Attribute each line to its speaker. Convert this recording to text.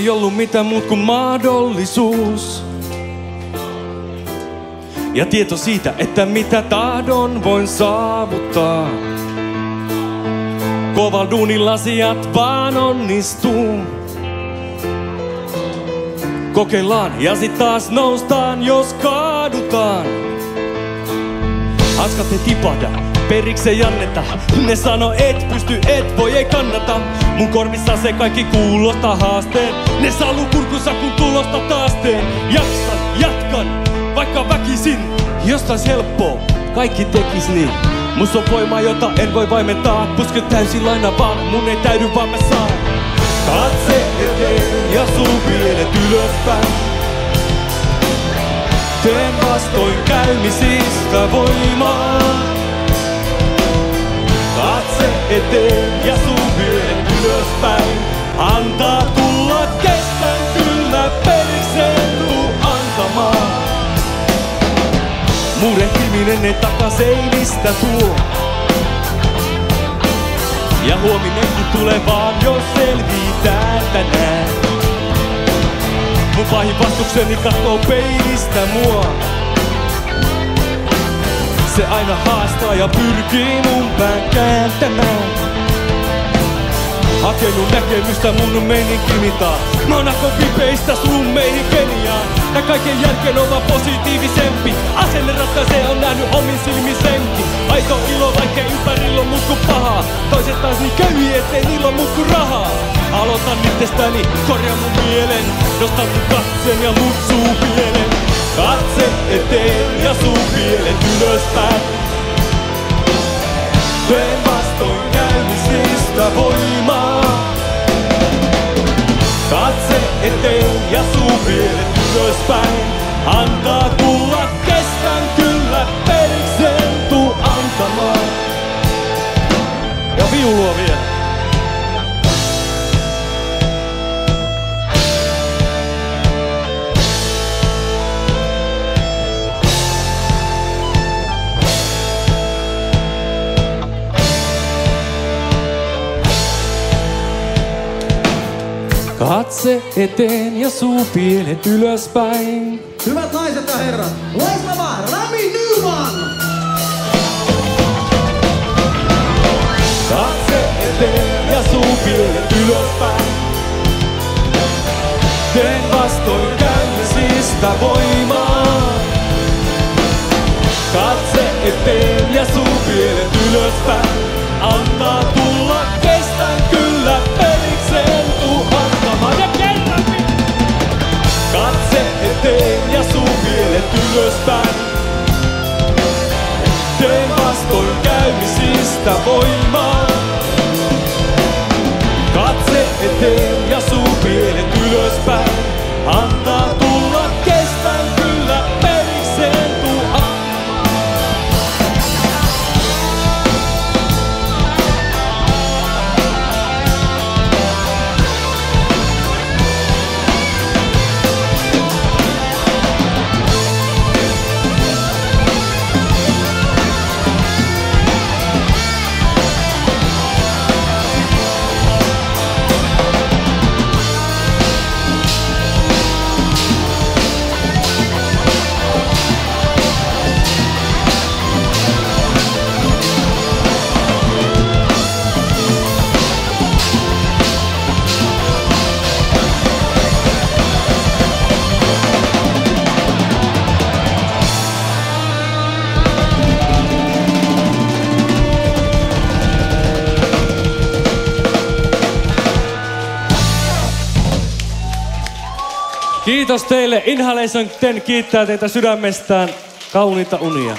Speaker 1: Ei ollut mitään muut kuin mahdollisuus. Ja tieto siitä, että mitä tahdon voin saavuttaa. Kovalla duunilla asiat vaan onnistuu. Kokeillaan ja sit taas noustaan, jos kaadutaan. Hanskat ei tipahda, periksi ei anneta. Ne sano et pysty, et voi, ei kannata. Mun korvissa se kaikki kuulostaa haasteen. Ne saluu kurkunsa kun tulosta taas teen. Jaksan, jatkan, vaikka väkisin. Jos tais helppoa, kaikki tekis niin. Mus on voimaa, jota en voi vaimentaa. Puske täysin laina vaan, mun ei täydy vaan mä saan. Katse eteen ja suu pienet ylöspäin. Teen vastoin käymisistä voimaa. Katse eteen ja suu pienet ylöspäin. Antaa tulla, kestän kyllä, perikseen tuu antamaan. Murehtiminen ei takaseinistä tuo. Ja huominenkin tulee vaan, jos selvitään tänään. Mun pahin vastukseni kattoo peilistä mua. Se aina haastaa ja pyrkii mun pään kääntämään. Hakenut näkemystä mun meininkimittaa. Mä oon vipeistä slummeihin Keniaan. Ja kaiken jälkeen on vaan positiivisempi. Asenne ratkaisee, on nähnyt omin silmin senkin. Aito ilo, vaikka ympärillä on muut kuin pahaa. Toiset taas niin köyhiä, ettei niillä on muut kuin rahaa. Aloitan itsestäni, korjaan mun mielen. Nostan mun katseen ja mut suupielen. Katse eteen ja suupielet ylöspäin. Teen vastoin käymisistä voimaa. Katse eteen ja suupielet ylöspäin. Antaa tulla, kestän kyllä, perikseen tuu antamaan. Ja viulua vielä. Katse eteen ja suupielet ylöspäin.
Speaker 2: Hyvät naiset ja herrat, loistava Rami Nyman!
Speaker 1: Katse eteen ja suupielet ylöspäin. Teen vastoin käymisistä voimaa. Katse eteen ja suupielet ylöspäin. Antaa tulla, kestän kyllä, perikseen tuu antamaan. Ja kerrankin! Katse eteen ja suupielet ylöspäin. Teen vastoin käymisistä voimaa. Katse eteen ja suupielet ylöspäin. Antaa tulla, kestän kyllä, perikseen tuu antamaan. Kiitos teille. Inhalation 10 kiittää teitä sydämestään. Kauniita unia.